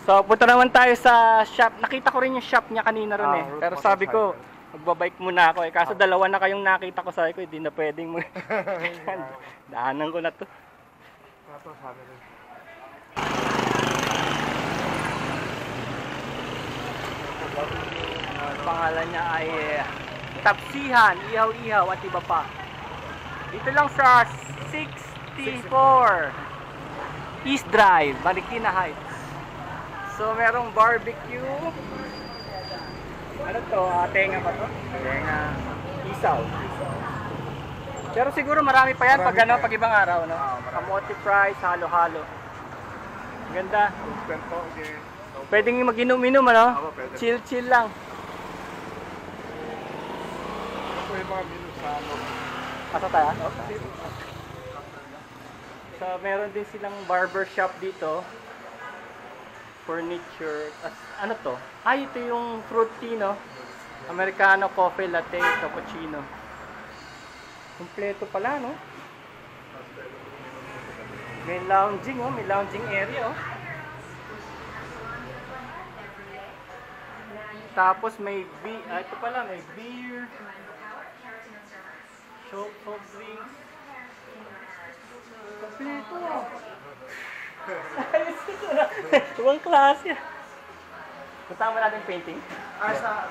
So, punta naman tayo sa shop. Nakita ko rin yung shop niya kanina ron eh. Pero sabi ko, magbabike muna ako eh. Kaso dalawa na kayong nakita ko, sabi ko, hindi na pwedeng mo. Daanan ko na to. Ito, sabi rin. Pangalan niya ay Tapsihan, Ihaw-Ihaw at iba pa. Dito lang sa 64 East Drive, Marikina Heights. So merong barbecue. Ano to? Tenga pa to? Tenga. Isaw. Pero siguro marami pa yan pag ano, pag ibang araw, no? Kamote fries, halo-halo. Ganda. Pwedeng mag-inom-inom, ano? Chill-chill lang. Ito yung mga menu sa ano. Asa tayo? So meron din silang barber shop dito. Furniture. Ano to? Ay, ito yung fruit tea, no? Americano, coffee, latte, cappuccino. Kompleto pala, no? May lounging, oh. May lounging area, oh. Tapos may ito pala, may beer. Soft drinks. Kompleto, oh. Ayos ito na. Ibang klase. Punta mo natin painting? Sa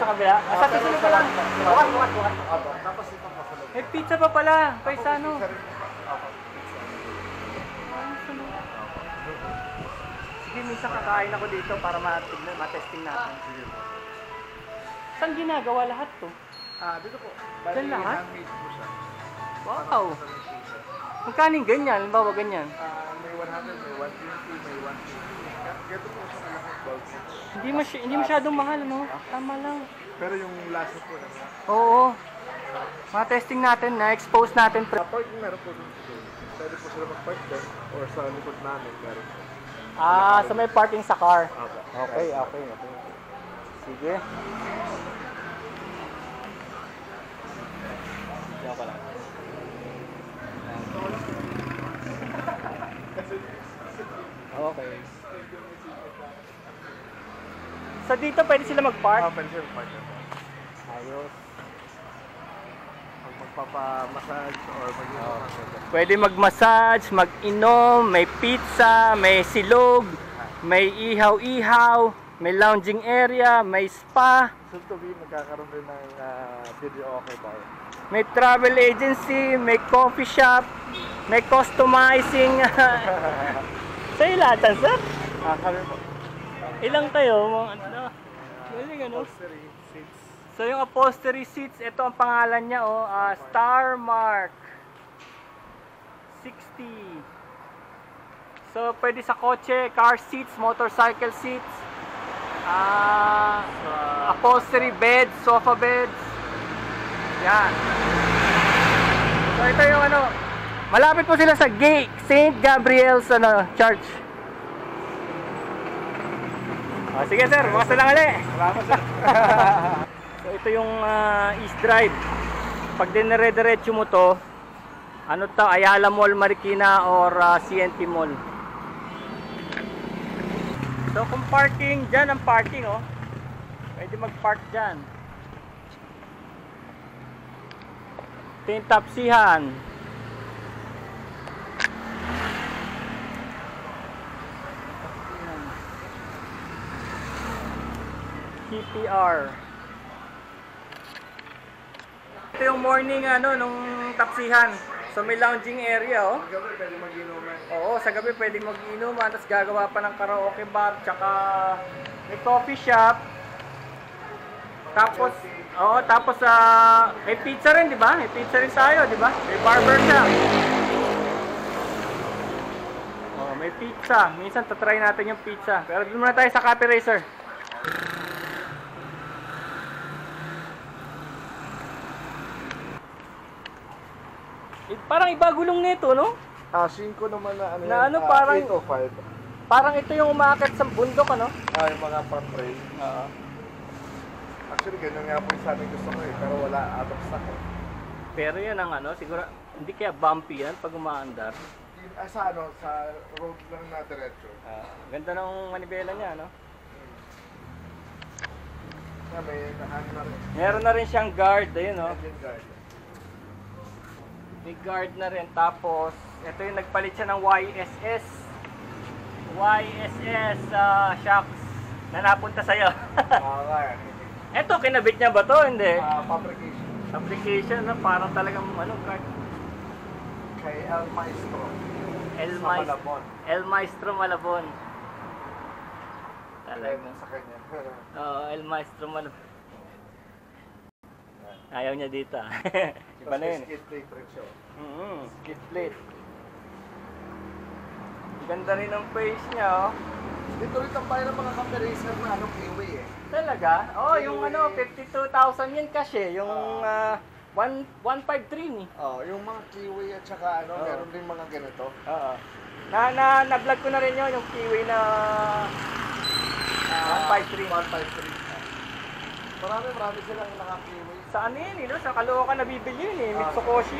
kabila. Sa piso pa lang. Bukas. Tapos ito pasalog. May pizza pa pala. Paisano. Sige, minsan kakain ako dito para matesting natin. Saan ginagawa lahat to? Dito po. Diyan lahat? Handmade po siya. Wow. Magkaning ganyan? Halimbawa ganyan? May 100, may 120, may 150. Ganito po siya kalaki. Hindi masyadong mahal, no? Tama lang. Pero yung lasa po na. Oo. Testing natin, na-expose natin. Parking meron po dun. Pwede po sila mag-park doon or sa likod namin meron po. So may parking sa car. Okay. Sige. Diyan ka lang. Okay. So dito pwede sila mag-park? Pwede sila mag-park. Ayos. Magpapa-massage or mag-inom. Pwede mag-massage, mag-inom, may pizza, may silog, may ihaw-ihaw, may lounging area, may spa. Soon to be, magkakaroon rin ng video okay bar. May travel agency, may coffee shop, may customizing. Sa lahat, sir? Kami po. Ilang kayo? Ano? Galing, ano? Upholstery seats. So yung upholstery seats, ito ang pangalan niya, oh, Star Mark 60. So pwede sa kotse, car seats, motorcycle seats, upholstery beds, sofa beds. Yan. So ito yung ano, malapit po sila sa St. Gabriel's Church. Sige sir, bukas na lang ulit. Salamat sir. So ito yung East Drive. Pag dinire-diretso mo to, ano to, Ayala Mall, Marikina or CNT Mall. So kung parking, dyan ang parking, oh. Pwede mag-park dyan. Ito yung Tapsihan. TPR. Ito yung morning nung Tapsihan. So may lounging area, oh. Sa gabi pwede mag-inuman. Oo, sa gabi pwedeng mag-inuman, tapos gagawa pa ng karaoke bar, tsaka may coffee shop. Tapos, may pizza rin, di ba? May pizza rin tayo, di ba? May barber shop. Oh, may pizza. Minsan tatry natin yung pizza. Pero doon muna tayo sa Coffee Racer. Parang iba gulong nito, no? 5 naman Parang 8 o 5. Parang ito yung umaakit sa bundok, ano? Yung mga pang-trail. Oo. Actually, ganyan nga po yung sabi gusto ko pero wala out of stock. Pero yan ang siguro, hindi kaya bumpy yan pag umaandar. sa ano, sa road lang na diretso. Ganda ng manibela niya, no? May ano na rin. Meron na rin siyang guard, ayun, no? Engine guard. May guard na rin. Tapos, ito yung nagpalit siya ng YSS. YSS shocks na napunta sa'yo. Yan. Ito, kinabit niya ba to? Hindi. Fabrication. Application, no? Parang talagang ano, guard. Kay El Maestro. Sa Malabon. El Maestro Malabon. Talagang. Sa kanya. Oo, El Maestro Malabon. Ayaw niya dito. Iba na yun. Skid plate rin siya. Skid plate. Ganda rin ng face niya, oh. Dito rin tampay ng mga cafe racer na ano, Kiwi eh. Talaga? Oh, yung ano, 52,000 yan kasi. Yung 153 ni. Yung mga Kiwi at saka ano, meron din mga ganito. Oo. Na-vlog ko na rin yun, yung Kiwi na 153. 153. Marami silang naka-Kiwi. Sa ano yun, no? Sa Caloocan nabibili yun eh, Mitsukoshi.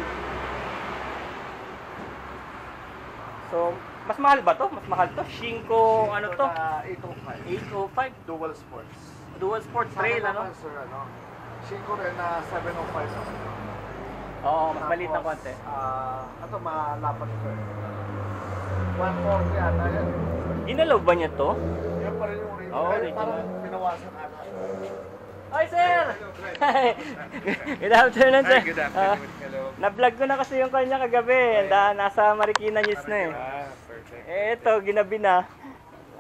So, mas mahal ba to? Mas mahal to? Shinko, ano to? 805. 805. Dual sports. Dual sports trail, ano? Sir, ano? Shinko rin na 705 na. Oo, mas maliit ng konti. Ito, malapat ito. 140 ata yan. Ginalaw ba niya to? Yan pa rin yung original. Oo, original. Parang pinawasan ata. Hi, sir! Good afternoon, sir. Good afternoon. Hello. Na-vlog ko na kasi yung kanya kagabi. Nasa Marikina News na eh. Perfect. Ito, ginabi na.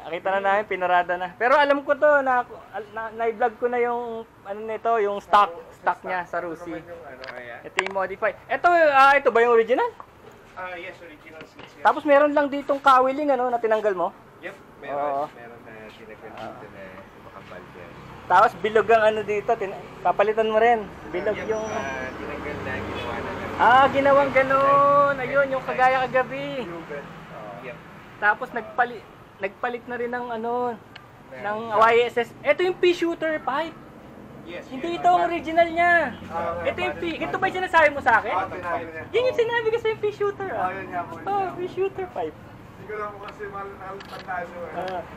Nakita na namin, pinarada na. Pero alam ko to, na-vlog ko na yung, ano nito, yung stock niya sa Rusi. Ito yung modify. Ito ba yung original? Yes, original seats. Tapos meron lang ditong kawiling, ano, na tinanggal mo? Yep, Oo. meron na tinagyan dito na makapal dyan. Tapos bilog ang ano dito, papalitan mo rin. Bilog yung... Tinanggal na, ginawa na lang. Ginawang ganun. Ayun, yung kagaya kagabi. Yep. Tapos nagpalit na rin ng ano, ng YSS. Ito yung P-shooter pipe. Yes. Hindi ito ang original niya. Ito yung ito ba yung sinasabi mo sa akin? Yun yung sinabi ko sa yung P-shooter. Yun nga po. P-shooter pipe. Hindi ko lang po kasi tandaan nyo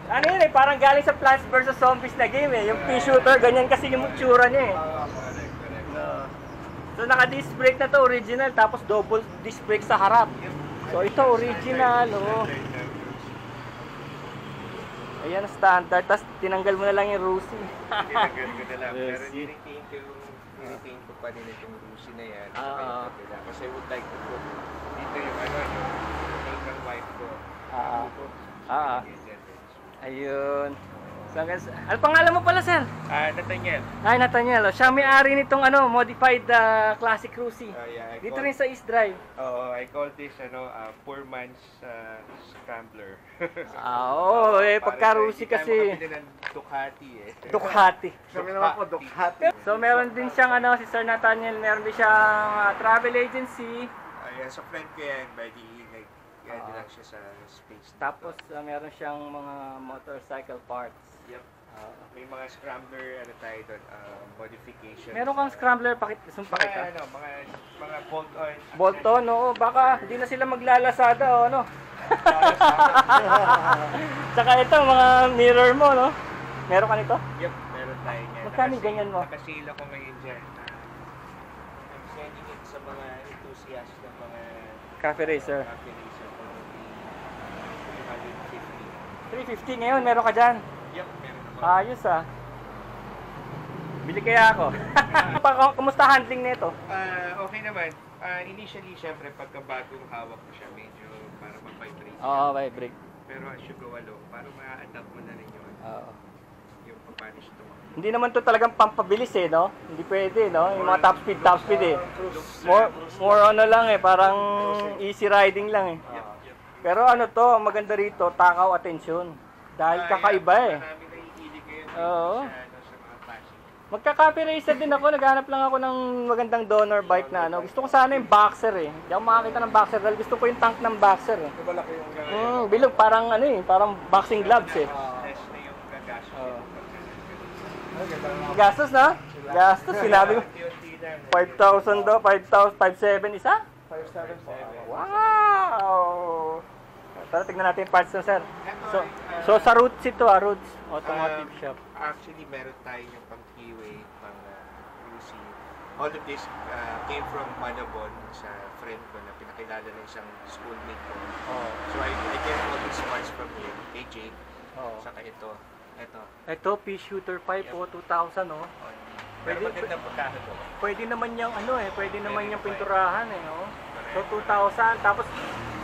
Ano yun eh, parang galing sa Plants vs. Zombies na game eh. Yung P-shooter, ganyan kasi yung tsura niya eh. So naka-disc brake na to, original. Tapos double disc brake sa harap. So ito original, oh. Ayan, standard. Tapos tinanggal mo na lang yung Rusi. Tinanggal ko na lang. Yes. Pero niritain ko pa din itong Rusi na yan. Kasi I would like to put dito yung ano, yung name ng wife ko. Ayun. So, ano pangalan mo pala, sir? Nathaniel. Ay, Nathaniel. Oh. Siya may-ari nitong ano, modified classic Rusi. Dito rin sa East Drive. I call this poor man's scrambler. Pagka Rusi kasi. Kami ng Ducati eh. Ducati. Kami naman po Ducati. So, meron din siyang ano, si Sir Nathaniel, meron din siyang travel agency. Sa friend ko yan, by the nag-ano lang siya sa space. Tapos, meron siyang mga motorcycle parts. Yep. May mga scrambler, ano tayo doon, modification. Meron kang scrambler, sumpa kita. Mga bolt-on. Bolt-on, oo. Baka hindi na sila maglalasada, o ano. Tsaka ito, mga mirror mo, no? Meron ka nito? Yep, meron tayo niyan. Magkano ganyan mo? Nakasale ako ngayon dyan. I'm sending it sa mga enthusiast ng mga Cafe Racer. Cafe Racer for 350 ngayon, meron ka dyan. Yep, meron ako. Ayos ah. Bili kaya ako. Kumusta handling nito? Okay naman. Initially, syempre, pagka bagong hawak ko siya, medyo para mag-vibrate. Oo, vibrate. Pero as you go along, parang ma-adapt mo na rin yun. Oo. Yung pag-punish to. Hindi naman to talagang pampabilis eh, no? Hindi pwede, no? Yung mga top speed eh. More ano lang eh, parang easy riding lang eh. Pero ano to, maganda rito, takaw atensyon. Dahil kakaiba eh. Marami nahihilig ngayon Oo. sa mga fashion. Magka-copy racer din ako, naghanap lang ako ng magandang donor bike na ano. Gusto ko sana yung boxer eh. Hindi ako makakita ng boxer dahil gusto ko yung tank ng boxer eh. Malaki yung Bilog, parang ano eh, parang boxing gloves eh. less na yung gagastos. Gastos na? Gastos, sinabi ko. 5,000 daw, 5,000, 5,700 isa? 5.7 po. Wow! Tara, tignan natin yung parts na, sir. So sa Roots ito, Roots Automotive Shop. Actually, meron tayo yung pang keyway, pang Rusi. All of this came from Manabon, sa friend ko na pinakilala ng isang schoolmate ko. Oh. So I get all these parts from him, KJ. Oh. Saka ito. Ito, Pea Shooter 5 po, 2,000, oh. Pero magandang pagkakado. Pwede naman niyang pwede naman niyang pinturahan oh. So 2,000, tapos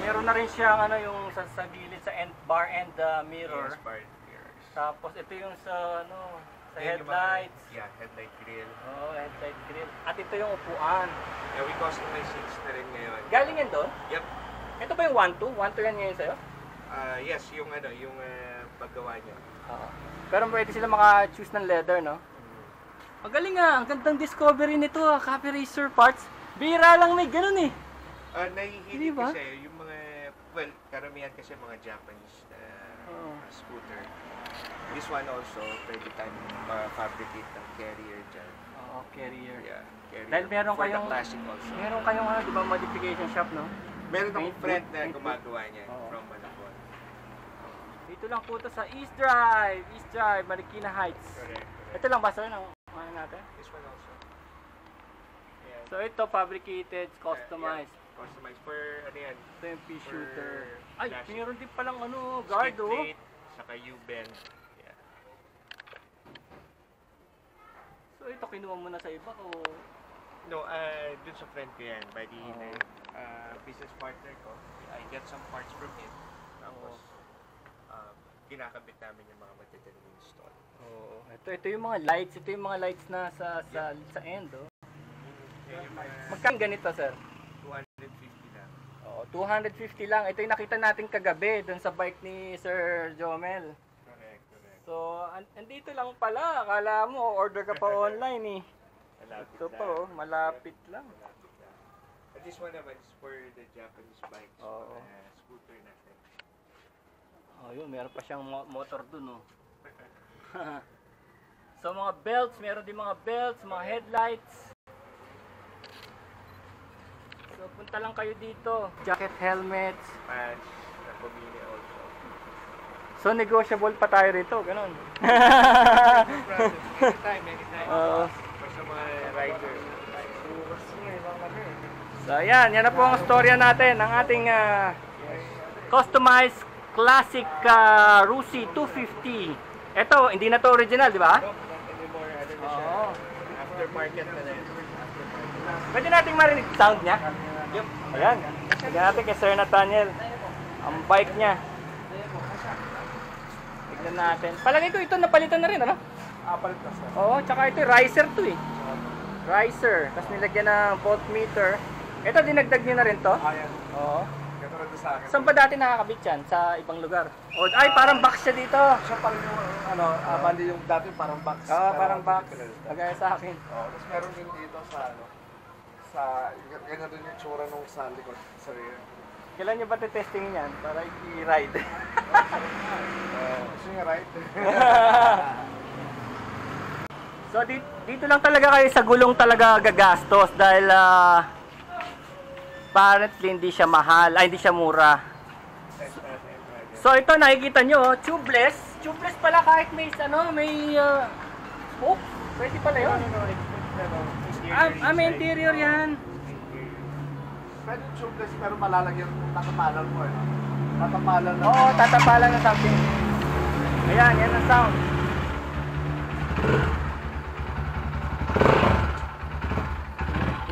meron na rin siyang yung sa gilid sa bar and mirror. Yes, bar mirrors. Tapos ito yung sa sa Yan yung headlights. headlight grill. Oh, headlight grill. At ito yung upuan. Yeah, we customize seats na rin ngayon. Galing yan doon? Yep. Ito ba yung 1-2? 1-2 yan ngayon sa'yo? Yes, yung paggawa niya. Oo. Pero pwede sila maka-choose ng leather, no? Ang galing nga, ang gandang discovery nito, Cafe Racer parts. Bira lang may ganun eh. Nahihilig kasi yung mga, karamihan kasi mga Japanese scooter. This one also, pwede tayong fabricate ng carrier dyan. Oo, carrier. Yeah, carrier. Dahil meron For the kayong, classic also. meron kayong di ba, modification shop, no? Meron akong Paint friend wood, na paint wood. gumagawa niya Oo. from Manapon. Dito lang po ito sa East Drive, Marikina Heights. Correct. Ito lang ba, sir, ano natin? This one also. Yeah. So ito, fabricated, customized. Customized for, yan? Ito yung Pea For Shooter. Ay, classic. mayroon din palang guard, Skid oh. plate, saka U-bend. Yeah. So ito, kinuha mo na sa iba, o? No, dun sa friend ko yan. Bali, business partner ko. I get some parts from him. Tapos, kinakabit namin yung mga matataling install. Oo. Ito yung mga lights. Ito yung mga lights na sa end, oh. Yan yung mga Magkano ganito, sir? 250 lang. Oo, 250 lang. Ito yung nakita natin kagabi doon sa bike ni Sir Jomel. Correct. So, andito lang pala. Akala mo, order ka pa online eh. Malapit Ito lang. po, malapit lang. Malapit lang. At this one naman is for the Japanese bikes. Oo. Scooter natin. Oh, yun, meron pa siyang motor dun, oh. So, mga belts, meron din mga belts, mga headlights. So, punta lang kayo dito. Jacket, helmets. Pants, na pumili also. So, negotiable pa tayo rito, ganun. No problem. Anytime. Oo. For sa mga riders. So, yan na po ang storya natin ng ating customized classic Rusi 250. Ito, hindi na to original, di ba? No, not anymore. Ano na siya? Oo. Aftermarket na rin. Pwede nating marinig sound niya. Yep. Ayan. Tignan natin kay Sir Nathaniel. Ang bike niya. Tignan natin. Palagay ko ito napalitan na rin, ano? Palit na sir. Oo, tsaka ito riser to eh. Riser. Tapos nilagyan ng voltmeter. Ito, dinagdag niyo na rin to? Ayan. Oo. Katulad sa akin. Saan ba dati nakakabit yan? Sa ibang lugar? O, ay, parang box siya dito. Siya parang yung bali yung dati parang box. Oo, Pero parang box. different. Kagaya sa akin. Tapos meron din dito sa sa ganyan din yung tsura nung sa likod sa rear. Kailan nyo ba testingin yan? Para i-ride. Gusto niya right? So dito lang talaga kayo sa gulong talaga gagastos dahil apparently hindi siya mahal, hindi siya mura. So ito nakikita nyo, tubeless. Tubeless pala kahit may spoke. Pwede pala yun. May interior yan. Pwede tubeless pero malalagyan tatapalan mo tatapalan na. Oo, tatapalan na something. Ayan, yan ang sound.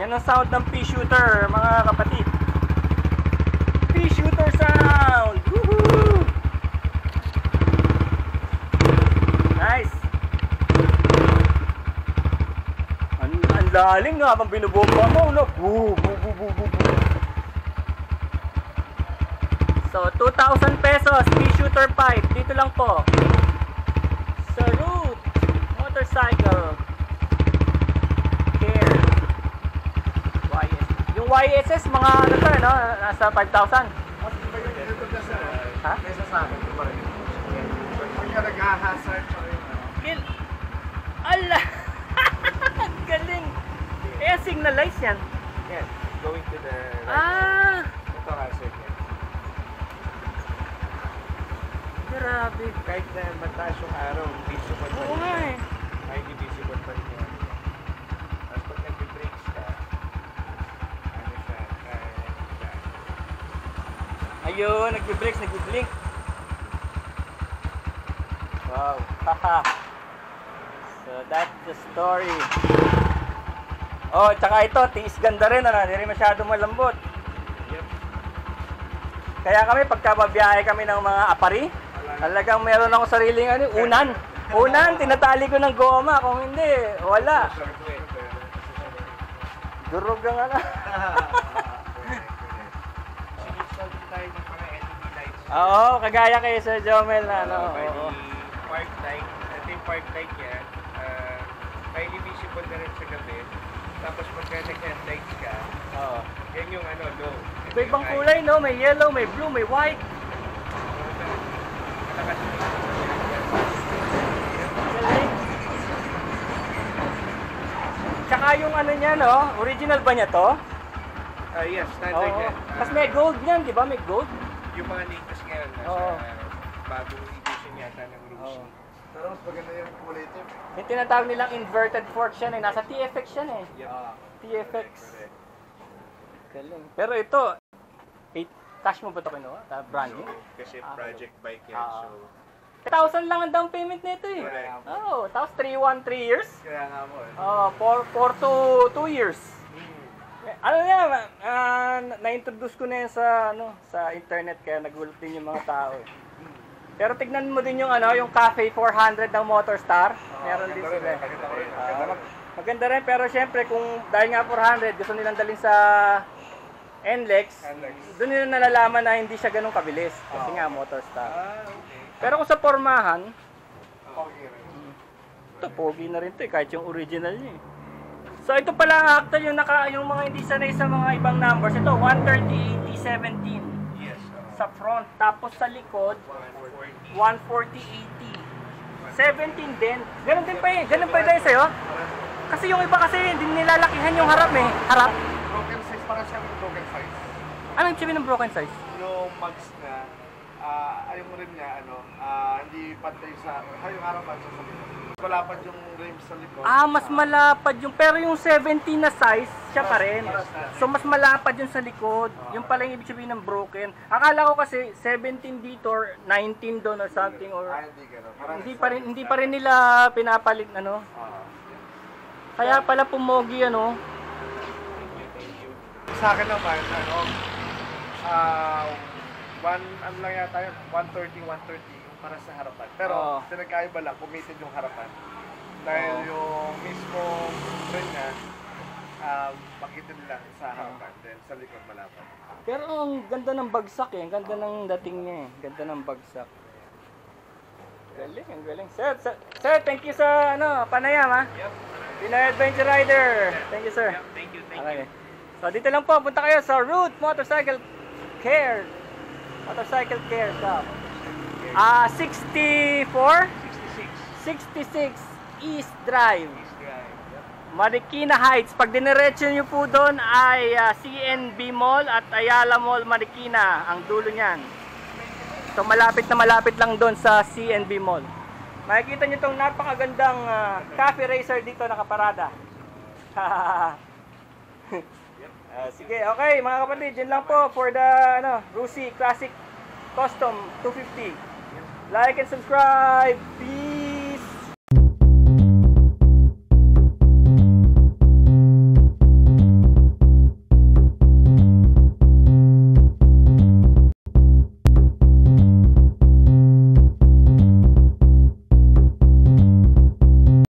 Yan ang sound ng Pea Shooter, mga kapatid. Pea Shooter sound! Woohoo! Nice! Ang laling nga habang binubomba mo, no? Boo, boo, boo, boo, boo, boo. So, 2,000 pesos, Pea Shooter 5. Dito lang po. Sa Root Motorcycle Care. Yung YSS, mga ano to, no? Nasa 5,000. Ha? Kesa sa akin, di ba rin? Pag ka nag-hazard pa rin. Ala! Galing! Kaya signalize yan. Yes. going to the right Ah! side. Ito hazard yan. Grabe. Kahit na mataas yung araw, visible pa Oo rin nga siya. eh. Highly visible pa rin yan. Tapos pag nag-brakes ka, ano siya, Ayun, nagbe-brakes, nagbe-blink. Wow. Haha. So that's the story. Oh, tsaka ito, tiis ganda rin, ano, hindi rin masyadong malambot. Yep. Kaya kami, pagka babiyahe kami ng mga apari, talagang meron ako sariling ano, unan. Unan, tinatali ko ng goma. Kung hindi, wala. Durog ang ano. Sinistall din tayo ng mga LED lights. Oo, kagaya kay Sir Jomel na ano. By Oo. the park light, ito yung park light niya, highly visible na rin sa gabi. Tapos pagka nag-headlights ka, Oo. yan yung ano, low. May ibang kulay, no? May yellow, may blue, may white. Malakas yung Galing. Tsaka yung ano niya, no? Original ba niya to? yes, standard Oo. yan. Tapos may gold niyan, di ba? May gold? Yung mga latest ngayon, nasa Oo. bagong edition yata ng Rusi. Oo. Pero mas maganda yung kulay ito. Yung tinatawag nilang inverted forks yan eh. Nasa TFX yan eh. Yep. TFX. Correct. Galing. Pero ito, cash mo ba ito kinuha? Brand new? Kasi project bike yan, Ah. so 1,000 lang ang down payment nito eh. Correct. Oo, tapos 3 years. Kaya nga mo eh. Oh, 4 to 2 years. Ano yan, na-introduce ko na yan sa ano, sa internet kaya nagulat din yung mga tao eh. Pero tignan mo din yung ano, yung Cafe 400 ng Motorstar. Meron din sila. Maganda rin pero syempre kung dahil nga 400 gusto nilang dalhin sa NLEX, doon nila nalalaman na hindi siya ganun kabilis kasi nga Motorstar. okay. Pero kung sa pormahan, Okay rin. ito pogi na rin to eh, kahit yung original niya eh. So ito pala ang actual yung yung mga hindi sanay sa mga ibang numbers. Ito 130, 80, 17 Yes. sa front, tapos sa likod 140. 140, 80. 17 din. Ganun din pa eh. Ganun pa din sa'yo. Kasi yung iba kasi hindi nilalakihan yung harap eh. Harap. Broken size, parang siyang broken size. Ano yung sabihin ng broken size? Yung mags na, ayaw mo rin niya, hindi pantay sa, yung harapan sa likod. Malapad yung rims sa likod. Ah, mas malapad yung, pero yung 17 na size, siya pa rin. So mas malapad yung sa likod. Yung pala yung ibig sabihin ng broken. Akala ko kasi 17 dito or 19 doon or something or Hindi gano'n. Parang hindi pa rin nila pinapalit ano. Kaya pala pumogi ano. Sa akin naman, ano lang yata yun, 130 yung para sa harapan. Pero Oo. pinagkaiba lang, pumitin yung harapan. Dahil yung mismo rin niya, makitin lang sa harapan, then sa likod malapad. Pero ang ganda ng bagsak eh. Ang ganda ng dating niya eh. Ganda ng bagsak. Galing, ang galing. Sir, thank you sa ano, panayam ha. Yep. Pinoy Adventure Rider. Thank you, sir. Yep. Thank you. Okay. So dito lang po, punta kayo sa Root Motorcycle Care. Motorcycle Care Shop. 64 66 East Drive. Marikina Heights. Pag diniretso nyo po doon ay CNB Mall at Ayala Mall Marikina ang dulo niyan. So malapit na malapit lang doon sa CNB Mall. Makikita nyo itong napakagandang cafe racer dito nakaparada. Sige, okay mga kapatid, yun lang po for the Rusi Classic Custom 250. Like and subscribe. Peace!